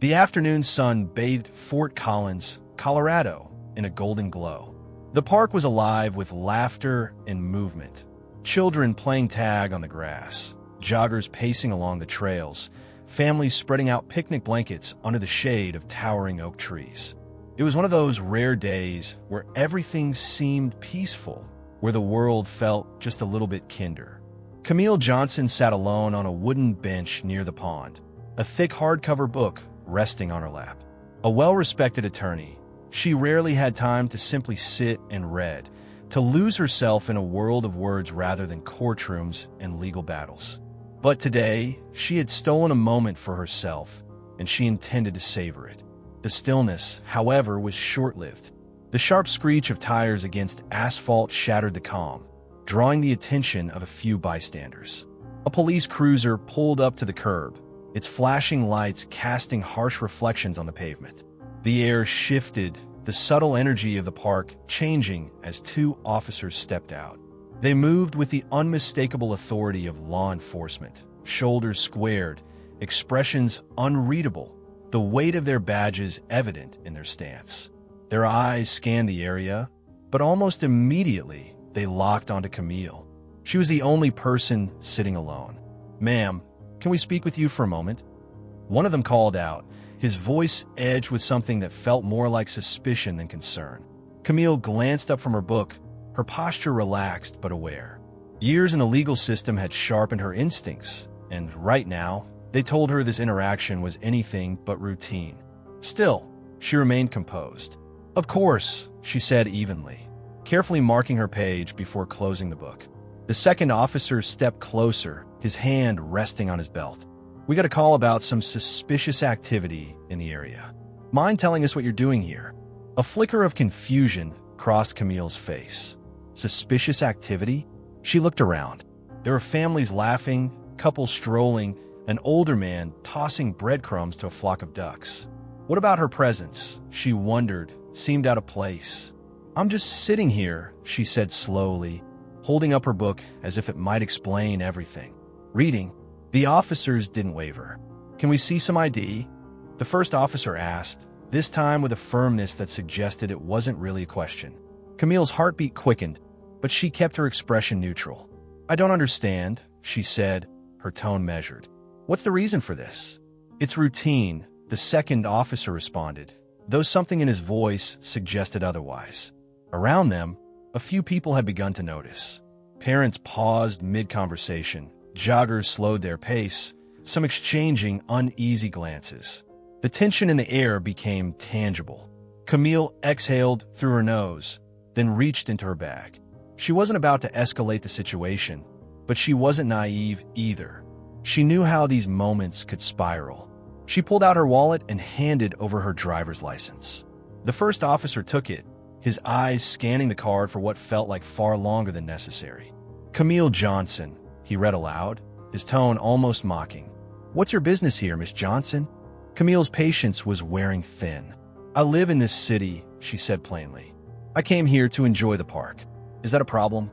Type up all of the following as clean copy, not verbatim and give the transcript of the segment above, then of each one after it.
The afternoon sun bathed Fort Collins, Colorado, in a golden glow. The park was alive with laughter and movement. Children playing tag on the grass, joggers pacing along the trails, families spreading out picnic blankets under the shade of towering oak trees. It was one of those rare days where everything seemed peaceful, where the world felt just a little bit kinder. Camille Johnson sat alone on a wooden bench near the pond, a thick hardcover book resting on her lap. A well-respected attorney, she rarely had time to simply sit and read, to lose herself in a world of words rather than courtrooms and legal battles. But today, she had stolen a moment for herself, and she intended to savor it. The stillness, however, was short-lived. The sharp screech of tires against asphalt shattered the calm, drawing the attention of a few bystanders. A police cruiser pulled up to the curb, its flashing lights casting harsh reflections on the pavement. The air shifted, the subtle energy of the park changing as two officers stepped out. They moved with the unmistakable authority of law enforcement, shoulders squared, expressions unreadable, the weight of their badges evident in their stance. Their eyes scanned the area, but almost immediately they locked onto Camille. She was the only person sitting alone. "Ma'am, can we speak with you for a moment?" One of them called out, his voice edged with something that felt more like suspicion than concern. Camille glanced up from her book, her posture relaxed but aware. Years in the legal system had sharpened her instincts, and right now, they told her this interaction was anything but routine. Still, she remained composed. "Of course," she said evenly, carefully marking her page before closing the book. The second officer stepped closer, his hand resting on his belt. "We got a call about some suspicious activity in the area. Mind telling us what you're doing here?" A flicker of confusion crossed Camille's face. Suspicious activity? She looked around. There were families laughing, couples strolling, an older man tossing breadcrumbs to a flock of ducks. What about her presence? She wondered, seemed out of place. "I'm just sitting here," she said slowly, holding up her book as if it might explain everything. "Reading." The officers didn't waver. "Can we see some ID?" The first officer asked, this time with a firmness that suggested it wasn't really a question. Camille's heartbeat quickened, but she kept her expression neutral. "I don't understand," she said, her tone measured. "What's the reason for this?" "It's routine," the second officer responded, though something in his voice suggested otherwise. Around them, a few people had begun to notice. Parents paused mid-conversation, joggers slowed their pace, some exchanging uneasy glances. The tension in the air became tangible. Camille exhaled through her nose, then reached into her bag. She wasn't about to escalate the situation, but she wasn't naive either. She knew how these moments could spiral. She pulled out her wallet and handed over her driver's license. The first officer took it, his eyes scanning the card for what felt like far longer than necessary. "Camille Johnson," he read aloud, his tone almost mocking. "What's your business here, Miss Johnson?" Camille's patience was wearing thin. "I live in this city," she said plainly. "I came here to enjoy the park. Is that a problem?"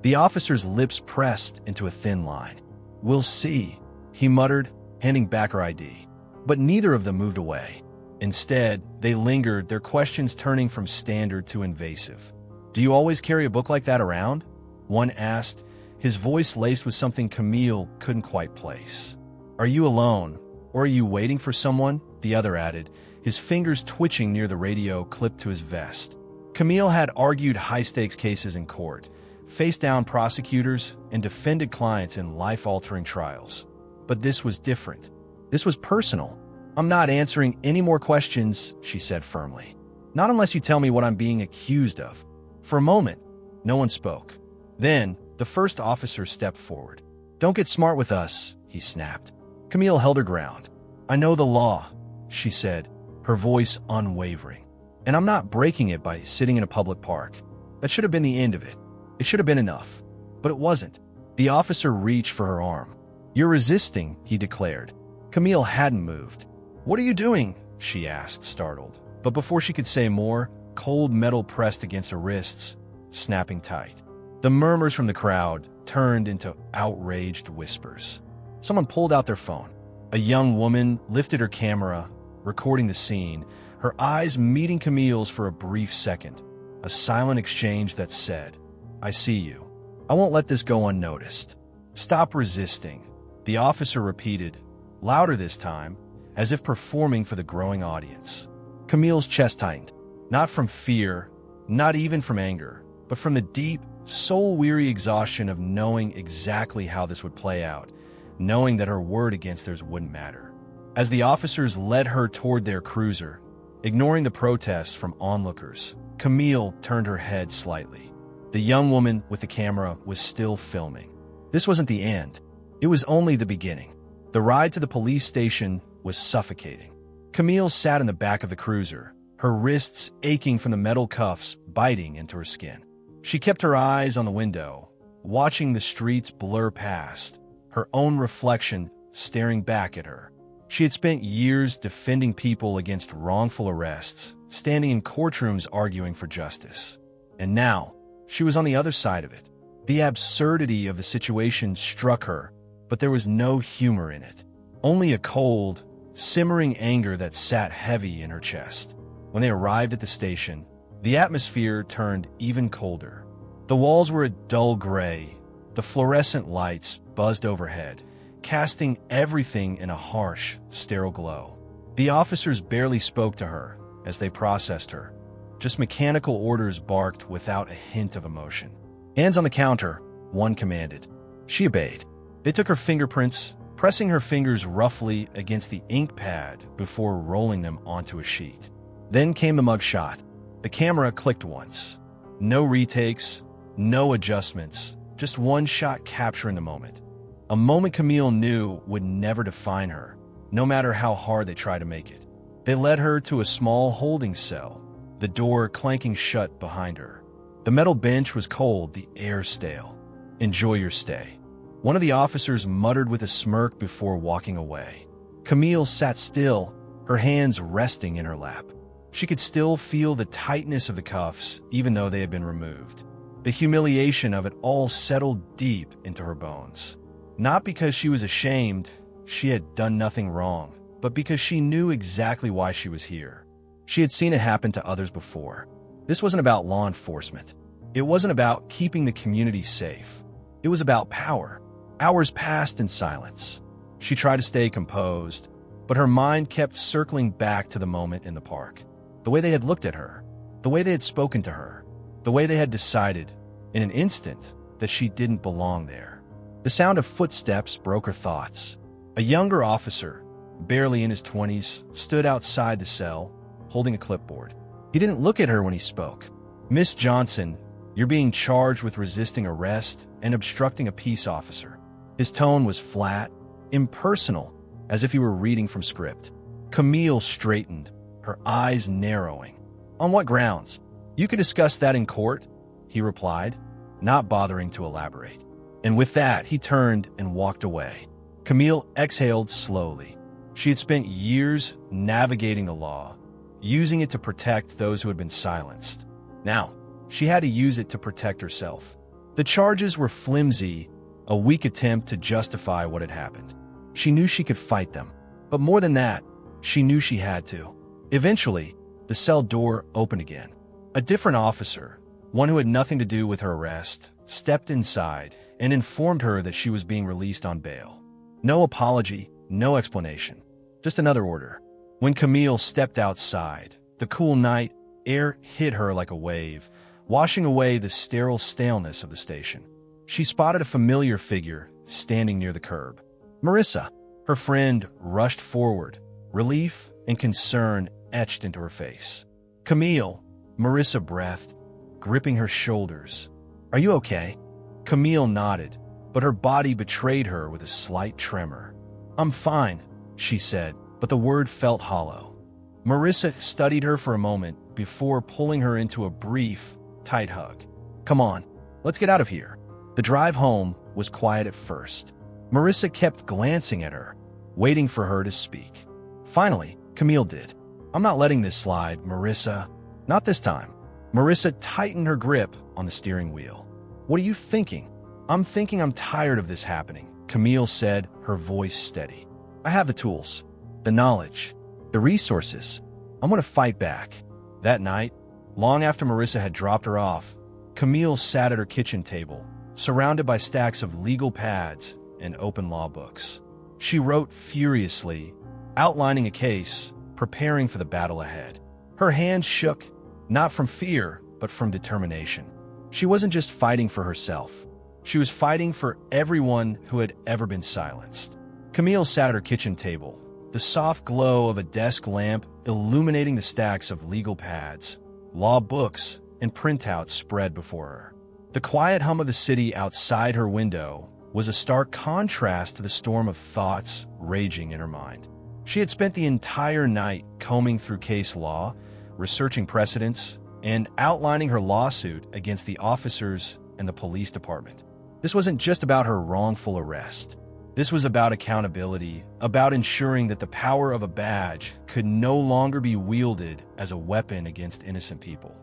The officer's lips pressed into a thin line. "We'll see," he muttered, handing back her ID. But neither of them moved away. Instead, they lingered, their questions turning from standard to invasive. "Do you always carry a book like that around?" one asked, his voice laced with something Camille couldn't quite place. "Are you alone, or are you waiting for someone?" the other added, his fingers twitching near the radio clipped to his vest. Camille had argued high-stakes cases in court, faced down prosecutors, and defended clients in life-altering trials. But this was different. This was personal. "I'm not answering any more questions," she said firmly. "Not unless you tell me what I'm being accused of." For a moment, no one spoke. Then, the first officer stepped forward. "Don't get smart with us," he snapped. Camille held her ground. "I know the law," she said, her voice unwavering. "And I'm not breaking it by sitting in a public park. That should have been the end of it. It should have been enough. But it wasn't." The officer reached for her arm. "You're resisting," he declared. Camille hadn't moved. "What are you doing?" she asked, startled. But before she could say more, cold metal pressed against her wrists, snapping tight. The murmurs from the crowd turned into outraged whispers. Someone pulled out their phone. A young woman lifted her camera, recording the scene, her eyes meeting Camille's for a brief second. A silent exchange that said, "I see you. I won't let this go unnoticed. Stop resisting," the officer repeated, louder this time, as if performing for the growing audience. Camille's chest tightened, not from fear, not even from anger, but from the deep, soul-weary exhaustion of knowing exactly how this would play out, knowing that her word against theirs wouldn't matter. As the officers led her toward their cruiser, ignoring the protests from onlookers, Camille turned her head slightly. The young woman with the camera was still filming. This wasn't the end. It was only the beginning. The ride to the police station was suffocating. Camille sat in the back of the cruiser, her wrists aching from the metal cuffs biting into her skin. She kept her eyes on the window, watching the streets blur past, her own reflection staring back at her. She had spent years defending people against wrongful arrests, standing in courtrooms arguing for justice. And now, she was on the other side of it. The absurdity of the situation struck her, but there was no humor in it. Only a cold, simmering anger that sat heavy in her chest. When they arrived at the station, the atmosphere turned even colder. The walls were a dull gray. The fluorescent lights buzzed overhead, casting everything in a harsh, sterile glow. The officers barely spoke to her as they processed her. Just mechanical orders barked without a hint of emotion. "Hands on the counter," one commanded. She obeyed. They took her fingerprints, pressing her fingers roughly against the ink pad before rolling them onto a sheet. Then came the mug shot. The camera clicked once. No retakes, no adjustments, just one shot capturing the moment. A moment Camille knew would never define her, no matter how hard they tried to make it. They led her to a small holding cell, the door clanking shut behind her. The metal bench was cold, the air stale. "Enjoy your stay," one of the officers muttered with a smirk before walking away. Camille sat still, her hands resting in her lap. She could still feel the tightness of the cuffs, even though they had been removed. The humiliation of it all settled deep into her bones. Not because she was ashamed, she had done nothing wrong, but because she knew exactly why she was here. She had seen it happen to others before. This wasn't about law enforcement. It wasn't about keeping the community safe. It was about power. Hours passed in silence. She tried to stay composed, but her mind kept circling back to the moment in the park. The way they had looked at her, the way they had spoken to her, the way they had decided, in an instant, that she didn't belong there. The sound of footsteps broke her thoughts. A younger officer, barely in his 20s, stood outside the cell, holding a clipboard. He didn't look at her when he spoke. "Miss Johnson, you're being charged with resisting arrest and obstructing a peace officer." His tone was flat, impersonal, as if he were reading from script. Camille straightened, her eyes narrowing. "On what grounds?" "You could discuss that in court," he replied, not bothering to elaborate. And with that, he turned and walked away. Camille exhaled slowly. She had spent years navigating the law, using it to protect those who had been silenced. Now, she had to use it to protect herself. The charges were flimsy, a weak attempt to justify what had happened. She knew she could fight them, but more than that, she knew she had to. Eventually, the cell door opened again. A different officer, one who had nothing to do with her arrest, stepped inside and informed her that she was being released on bail. No apology, no explanation, just another order. When Camille stepped outside, the cool night air hit her like a wave, washing away the sterile staleness of the station. She spotted a familiar figure standing near the curb. Marissa, her friend, rushed forward, relief and concern etched into her face. "Camille," Marissa breathed, gripping her shoulders. "Are you okay?" Camille nodded, but her body betrayed her with a slight tremor. "I'm fine," she said, but the word felt hollow. Marissa studied her for a moment before pulling her into a brief, tight hug. "Come on, let's get out of here." The drive home was quiet at first. Marissa kept glancing at her, waiting for her to speak. Finally, Camille did. "I'm not letting this slide, Marissa. Not this time." Marissa tightened her grip on the steering wheel. "What are you thinking?" "I'm thinking I'm tired of this happening," Camille said, her voice steady. "I have the tools, the knowledge, The resources. I'm going to fight back. That night, long after Marissa had dropped her off, Camille sat at her kitchen table, surrounded by stacks of legal pads and open law books. She wrote furiously, outlining a case, preparing for the battle ahead. Her hands shook, not from fear, but from determination. She wasn't just fighting for herself. She was fighting for everyone who had ever been silenced. Camille sat at her kitchen table, the soft glow of a desk lamp illuminating the stacks of legal pads, law books, and printouts spread before her. The quiet hum of the city outside her window was a stark contrast to the storm of thoughts raging in her mind. She had spent the entire night combing through case law, researching precedents, and outlining her lawsuit against the officers and the police department. This wasn't just about her wrongful arrest. This was about accountability, about ensuring that the power of a badge could no longer be wielded as a weapon against innocent people.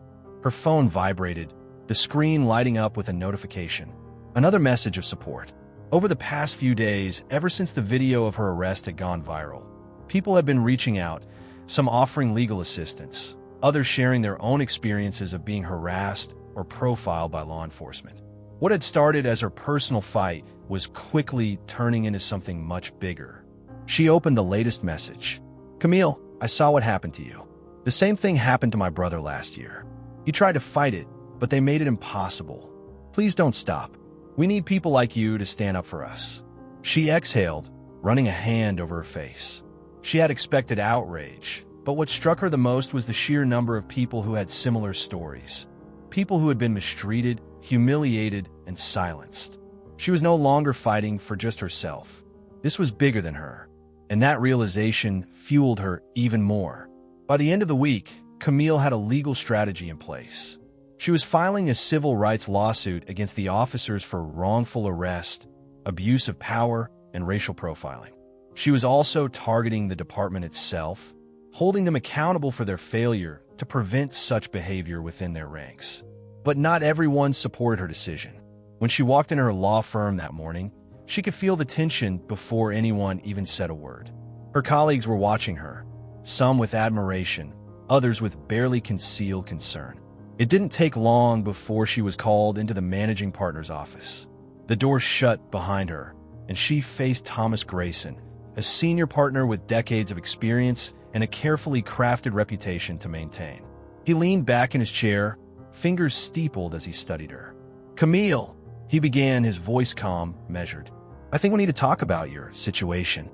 Her phone vibrated, the screen lighting up with a notification. Another message of support. Over the past few days, ever since the video of her arrest had gone viral, people have been reaching out, some offering legal assistance, others sharing their own experiences of being harassed or profiled by law enforcement. What had started as her personal fight was quickly turning into something much bigger. She opened the latest message. Camille, I saw what happened to you. The same thing happened to my brother last year. He tried to fight it, but they made it impossible. Please don't stop. We need people like you to stand up for us. She exhaled, running a hand over her face. She had expected outrage, but what struck her the most was the sheer number of people who had similar stories. People who had been mistreated, humiliated, and silenced. She was no longer fighting for just herself. This was bigger than her, and that realization fueled her even more. By the end of the week, Camille had a legal strategy in place. She was filing a civil rights lawsuit against the officers for wrongful arrest, abuse of power, and racial profiling. She was also targeting the department itself, holding them accountable for their failure to prevent such behavior within their ranks. But not everyone supported her decision. When she walked into her law firm that morning, she could feel the tension before anyone even said a word. Her colleagues were watching her, some with admiration, others with barely concealed concern. It didn't take long before she was called into the managing partner's office. The door shut behind her, and she faced Thomas Grayson, a senior partner with decades of experience and a carefully crafted reputation to maintain. He leaned back in his chair, fingers steepled as he studied her. Camille, he began, his voice calm, measured. I think we need to talk about your situation.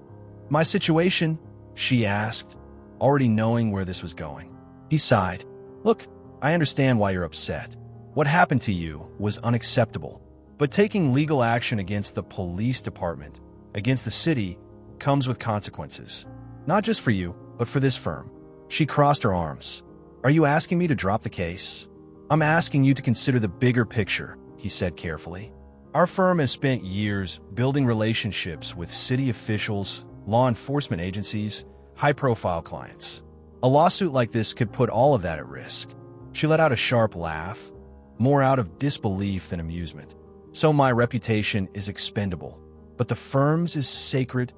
My situation? She asked, already knowing where this was going. He sighed. Look, I understand why you're upset. What happened to you was unacceptable. But taking legal action against the police department, against the city, comes with consequences. Not just for you, but for this firm. She crossed her arms. Are you asking me to drop the case? I'm asking you to consider the bigger picture, he said carefully. Our firm has spent years building relationships with city officials, law enforcement agencies, high-profile clients. A lawsuit like this could put all of that at risk. She let out a sharp laugh, more out of disbelief than amusement. So my reputation is expendable, but the firm's is sacred.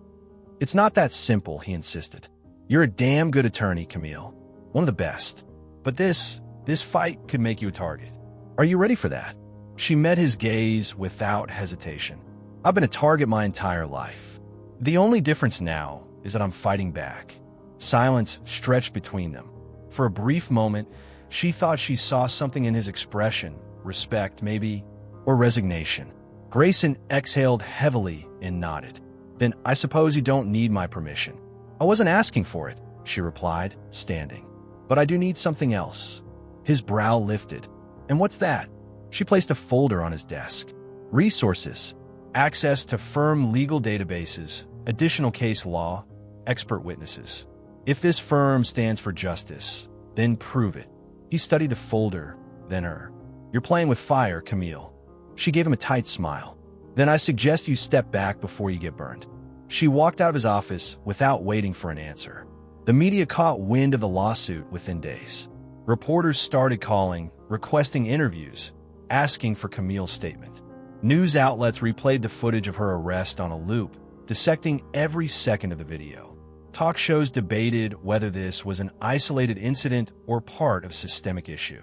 It's not that simple, he insisted. You're a damn good attorney, Camille. One of the best. But this fight could make you a target. Are you ready for that? She met his gaze without hesitation. I've been a target my entire life. The only difference now is that I'm fighting back. Silence stretched between them. For a brief moment, she thought she saw something in his expression, respect maybe, or resignation. Grayson exhaled heavily and nodded. Then I suppose you don't need my permission. I wasn't asking for it, she replied, standing. But I do need something else. His brow lifted. And what's that? She placed a folder on his desk. Resources, access to firm legal databases, additional case law, expert witnesses. If this firm stands for justice, then prove it. He studied the folder, then her. You're playing with fire, Camille. She gave him a tight smile. Then I suggest you step back before you get burned. She walked out of his office without waiting for an answer. The media caught wind of the lawsuit within days. Reporters started calling, requesting interviews, asking for Camille's statement. News outlets replayed the footage of her arrest on a loop, dissecting every second of the video. Talk shows debated whether this was an isolated incident or part of a systemic issue.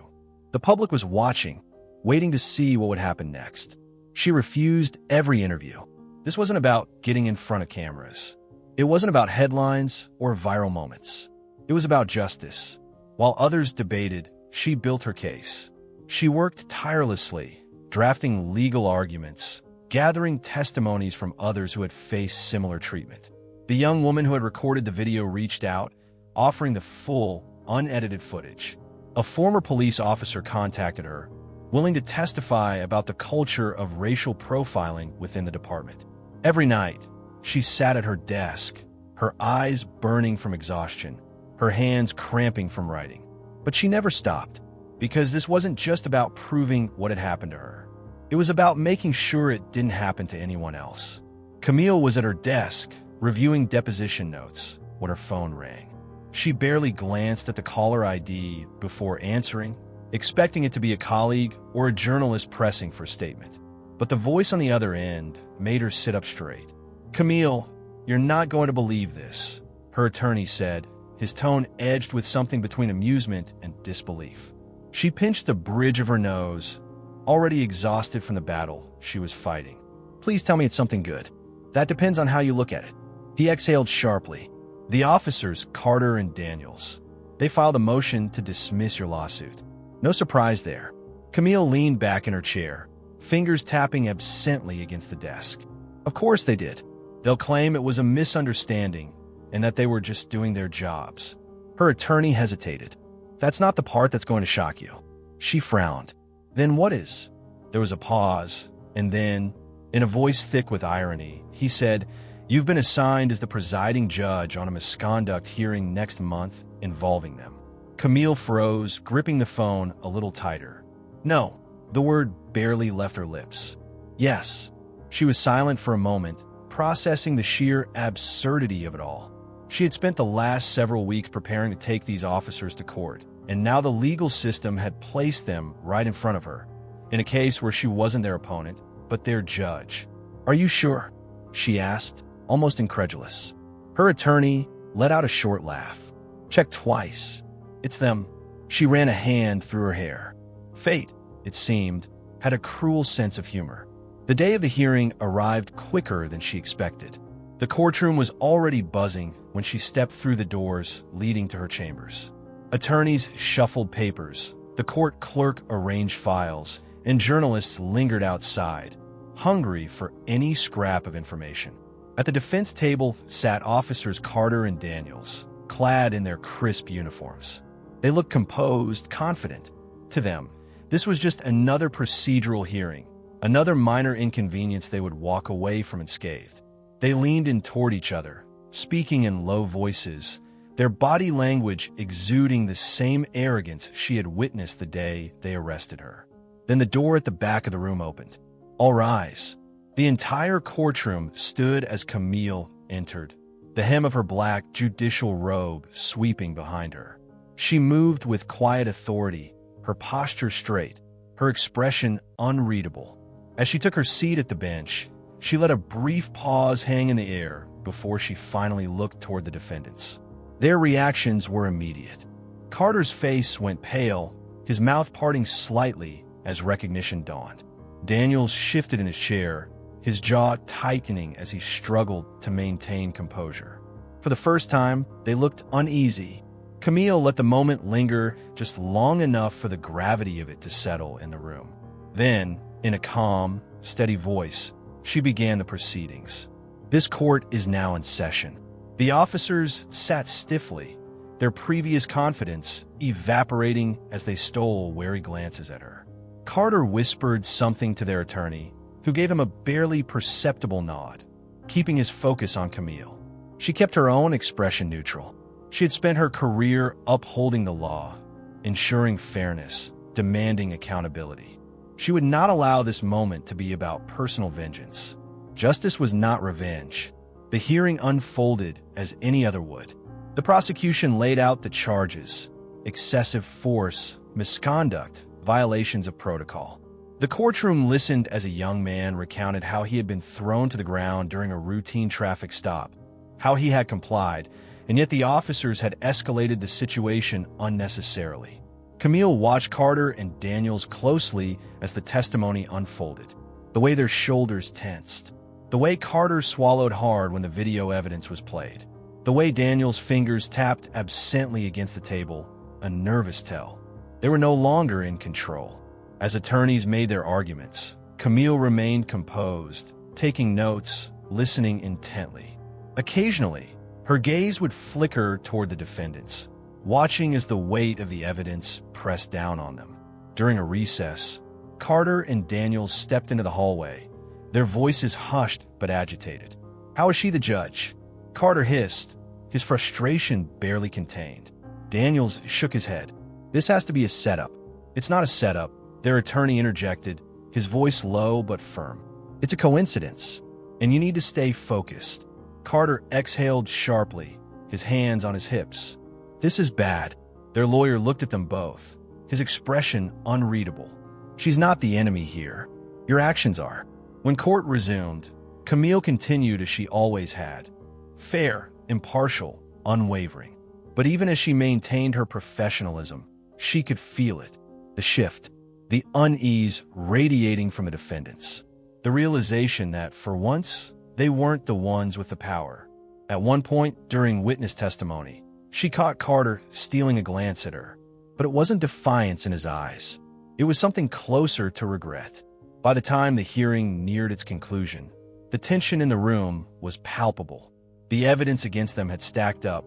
The public was watching, waiting to see what would happen next. She refused every interview. This wasn't about getting in front of cameras. It wasn't about headlines or viral moments. It was about justice. While others debated, she built her case. She worked tirelessly, drafting legal arguments, gathering testimonies from others who had faced similar treatment. The young woman who had recorded the video reached out, offering the full, unedited footage. A former police officer contacted her, willing to testify about the culture of racial profiling within the department. Every night, she sat at her desk, her eyes burning from exhaustion, her hands cramping from writing. But she never stopped, because this wasn't just about proving what had happened to her. It was about making sure it didn't happen to anyone else. Camille was at her desk, reviewing deposition notes, when her phone rang. She barely glanced at the caller ID before answering, expecting it to be a colleague or a journalist pressing for a statement. But the voice on the other end made her sit up straight. "Camille, you're not going to believe this," her attorney said, his tone edged with something between amusement and disbelief. She pinched the bridge of her nose, already exhausted from the battle she was fighting. "Please tell me it's something good. That depends on how you look at it." He exhaled sharply. "The officers, Carter and Daniels, they filed a motion to dismiss your lawsuit. No surprise there." Camille leaned back in her chair, fingers tapping absently against the desk. "Of course they did. They'll claim it was a misunderstanding and that they were just doing their jobs." Her attorney hesitated. "That's not the part that's going to shock you." She frowned. "Then what is?" There was a pause, and then, in a voice thick with irony, he said, "You've been assigned as the presiding judge on a misconduct hearing next month involving them." Camille froze, gripping the phone a little tighter. "No." The word barely left her lips. "Yes." She was silent for a moment, processing the sheer absurdity of it all. She had spent the last several weeks preparing to take these officers to court, and now the legal system had placed them right in front of her, in a case where she wasn't their opponent, but their judge. "Are you sure?" she asked, almost incredulous. Her attorney let out a short laugh. "Check twice. It's them." She ran a hand through her hair. Fate, it seemed, had a cruel sense of humor. The day of the hearing arrived quicker than she expected. The courtroom was already buzzing when she stepped through the doors leading to her chambers. Attorneys shuffled papers, the court clerk arranged files, and journalists lingered outside, hungry for any scrap of information. At the defense table sat officers Carter and Daniels, clad in their crisp uniforms. They looked composed, confident. To them, this was just another procedural hearing, another minor inconvenience they would walk away from unscathed. They leaned in toward each other, speaking in low voices, their body language exuding the same arrogance she had witnessed the day they arrested her. Then the door at the back of the room opened. "All rise." The entire courtroom stood as Camille entered, the hem of her black judicial robe sweeping behind her. She moved with quiet authority, her posture straight, her expression unreadable. As she took her seat at the bench, she let a brief pause hang in the air before she finally looked toward the defendants. Their reactions were immediate. Carter's face went pale, his mouth parting slightly as recognition dawned. Daniels shifted in his chair, his jaw tightening as he struggled to maintain composure. For the first time, they looked uneasy. Camille let the moment linger just long enough for the gravity of it to settle in the room. Then, in a calm, steady voice, she began the proceedings. "This court is now in session." The officers sat stiffly, their previous confidence evaporating as they stole wary glances at her. Carter whispered something to their attorney, who gave him a barely perceptible nod, keeping his focus on Camille. She kept her own expression neutral. She had spent her career upholding the law, ensuring fairness, demanding accountability. She would not allow this moment to be about personal vengeance. Justice was not revenge. The hearing unfolded as any other would. The prosecution laid out the charges: excessive force, misconduct, violations of protocol. The courtroom listened as a young man recounted how he had been thrown to the ground during a routine traffic stop, how he had complied, and yet the officers had escalated the situation unnecessarily. Camille watched Carter and Daniels closely as the testimony unfolded. The way their shoulders tensed. The way Carter swallowed hard when the video evidence was played. The way Daniels' fingers tapped absently against the table, a nervous tell. They were no longer in control. As attorneys made their arguments, Camille remained composed, taking notes, listening intently. Occasionally, her gaze would flicker toward the defendants, watching as the weight of the evidence pressed down on them. During a recess, Carter and Daniels stepped into the hallway, their voices hushed but agitated. "How is she the judge?" Carter hissed, his frustration barely contained. Daniels shook his head. "This has to be a setup." "It's not a setup," their attorney interjected, his voice low but firm. "It's a coincidence, and you need to stay focused." Carter exhaled sharply, his hands on his hips. "This is bad." Their lawyer looked at them both, his expression unreadable. "She's not the enemy here. Your actions are." When court resumed, Camille continued as she always had. Fair, impartial, unwavering. But even as she maintained her professionalism, she could feel it. The shift, the unease radiating from the defendants. The realization that, for once, they weren't the ones with the power. At one point during witness testimony, she caught Carter stealing a glance at her. But it wasn't defiance in his eyes. It was something closer to regret. By the time the hearing neared its conclusion, the tension in the room was palpable. The evidence against them had stacked up,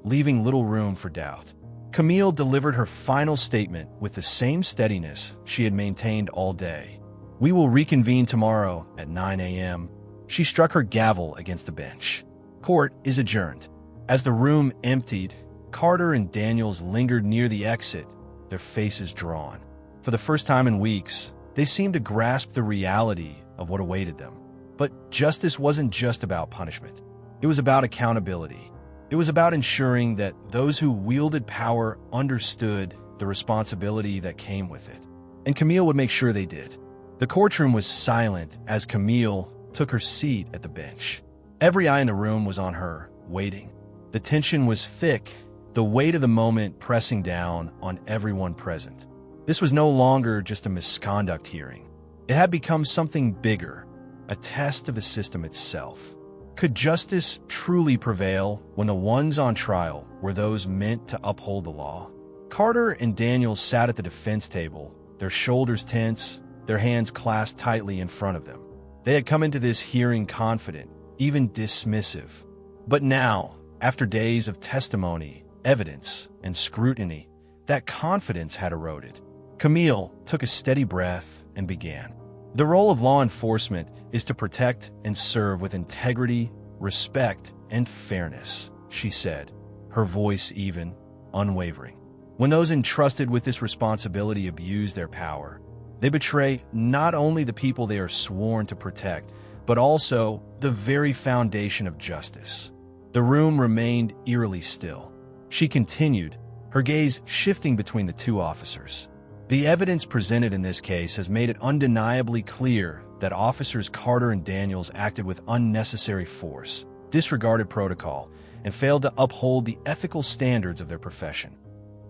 leaving little room for doubt. Camille delivered her final statement with the same steadiness she had maintained all day. "We will reconvene tomorrow at 9 a.m. She struck her gavel against the bench. "Court is adjourned." As the room emptied, Carter and Daniels lingered near the exit, their faces drawn. For the first time in weeks, they seemed to grasp the reality of what awaited them. But justice wasn't just about punishment. It was about accountability. It was about ensuring that those who wielded power understood the responsibility that came with it. And Camille would make sure they did. The courtroom was silent as Camille took her seat at the bench. Every eye in the room was on her, waiting. The tension was thick, the weight of the moment pressing down on everyone present. This was no longer just a misconduct hearing. It had become something bigger, a test of the system itself. Could justice truly prevail when the ones on trial were those meant to uphold the law? Carter and Daniels sat at the defense table, their shoulders tense, their hands clasped tightly in front of them. They had come into this hearing confident, even dismissive. But now, after days of testimony, evidence, and scrutiny, that confidence had eroded. Camille took a steady breath and began. "The role of law enforcement is to protect and serve with integrity, respect, and fairness," she said, her voice even, unwavering. "When those entrusted with this responsibility abuse their power, they betray not only the people they are sworn to protect, but also the very foundation of justice." The room remained eerily still. She continued, her gaze shifting between the two officers. "The evidence presented in this case has made it undeniably clear that Officers Carter and Daniels acted with unnecessary force, disregarded protocol, and failed to uphold the ethical standards of their profession."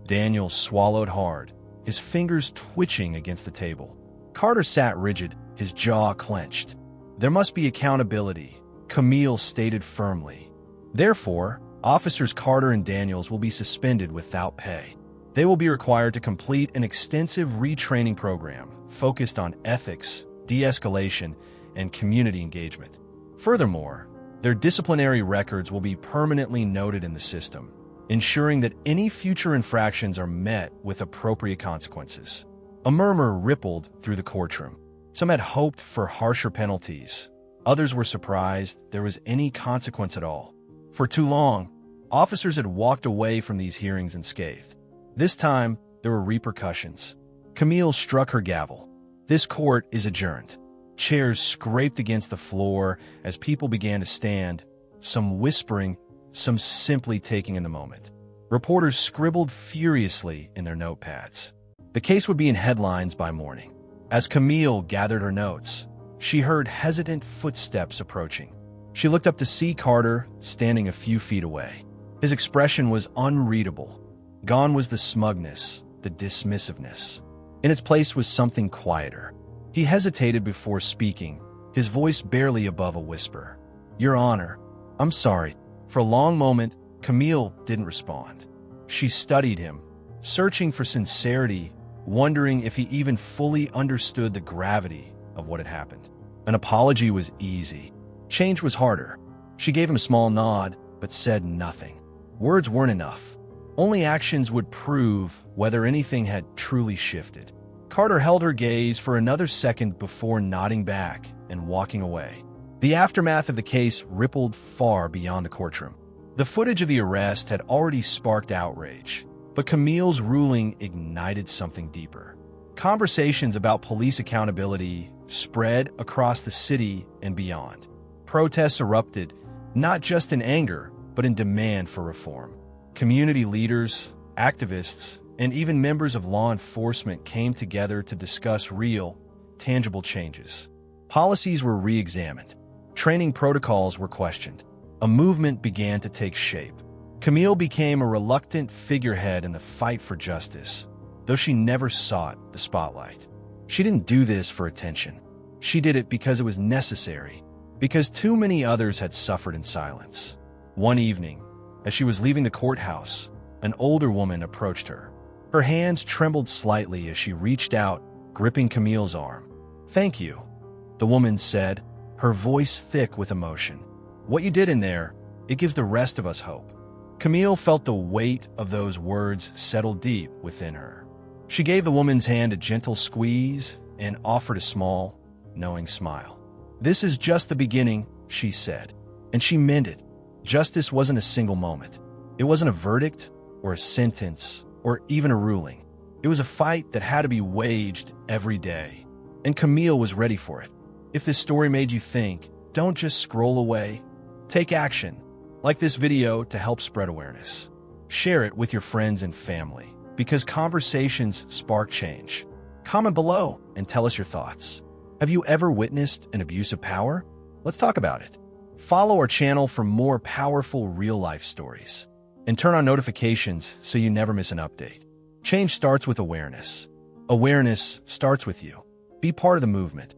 Daniels swallowed hard, his fingers twitching against the table. Carter sat rigid, his jaw clenched. "There must be accountability," Camille stated firmly. "Therefore, Officers Carter and Daniels will be suspended without pay. They will be required to complete an extensive retraining program focused on ethics, de-escalation, and community engagement. Furthermore, their disciplinary records will be permanently noted in the system, ensuring that any future infractions are met with appropriate consequences." A murmur rippled through the courtroom. Some had hoped for harsher penalties. Others were surprised there was any consequence at all. For too long, officers had walked away from these hearings unscathed. This time, there were repercussions. Camille struck her gavel. "This court is adjourned." Chairs scraped against the floor as people began to stand, some whispering, some simply taking in the moment. Reporters scribbled furiously in their notepads. The case would be in headlines by morning. As Camille gathered her notes, she heard hesitant footsteps approaching. She looked up to see Carter standing a few feet away. His expression was unreadable. Gone was the smugness, the dismissiveness. In its place was something quieter. He hesitated before speaking, his voice barely above a whisper. "Your Honor, I'm sorry." For a long moment, Camille didn't respond. She studied him, searching for sincerity, wondering if he even fully understood the gravity of what had happened. An apology was easy. Change was harder. She gave him a small nod, but said nothing. Words weren't enough. Only actions would prove whether anything had truly shifted. Carter held her gaze for another second before nodding back and walking away. The aftermath of the case rippled far beyond the courtroom. The footage of the arrest had already sparked outrage, but Camille's ruling ignited something deeper. Conversations about police accountability spread across the city and beyond. Protests erupted, not just in anger, but in demand for reform. Community leaders, activists, and even members of law enforcement came together to discuss real, tangible changes. Policies were re-examined. Training protocols were questioned. A movement began to take shape. Camille became a reluctant figurehead in the fight for justice, though she never sought the spotlight. She didn't do this for attention. She did it because it was necessary, because too many others had suffered in silence. One evening, as she was leaving the courthouse, an older woman approached her. Her hands trembled slightly as she reached out, gripping Camille's arm. "Thank you," the woman said, her voice thick with emotion. "What you did in there, it gives the rest of us hope." Camille felt the weight of those words settle deep within her. She gave the woman's hand a gentle squeeze and offered a small, knowing smile. "This is just the beginning," she said, and she meant it. Justice wasn't a single moment. It wasn't a verdict or a sentence or even a ruling. It was a fight that had to be waged every day, and Camille was ready for it. If this story made you think, don't just scroll away. Take action. Like this video to help spread awareness. Share it with your friends and family, because conversations spark change. Comment below and tell us your thoughts. Have you ever witnessed an abuse of power? Let's talk about it. Follow our channel for more powerful real-life stories. And turn on notifications so you never miss an update. Change starts with awareness. Awareness starts with you. Be part of the movement.